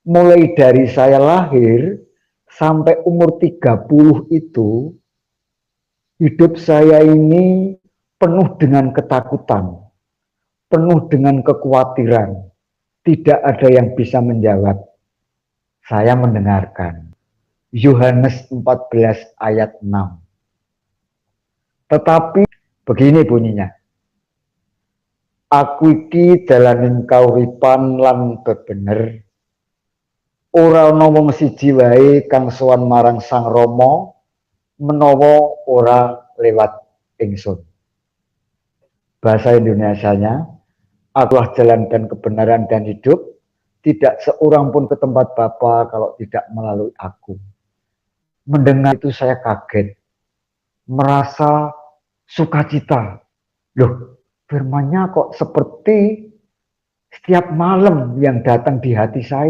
mulai dari saya lahir sampai umur 30 itu, hidup saya ini penuh dengan ketakutan, penuh dengan kekhawatiran. Tidak ada yang bisa menjawab. Saya mendengarkan. Yohanes 14 ayat 6. Tetapi begini bunyinya. Aku iki dalaning kauripan lan bebener. Ora ana wong siji wae kang sowan marang Sang Rama menawa ora lewat ingsun. Bahasa Indonesianya, akulah jalan dan kebenaran dan hidup, tidak seorang pun ke tempat Bapa kalau tidak melalui aku. Mendengar itu saya kaget, merasa sukacita. Loh, firman-Nya kok seperti setiap malam yang datang di hati saya.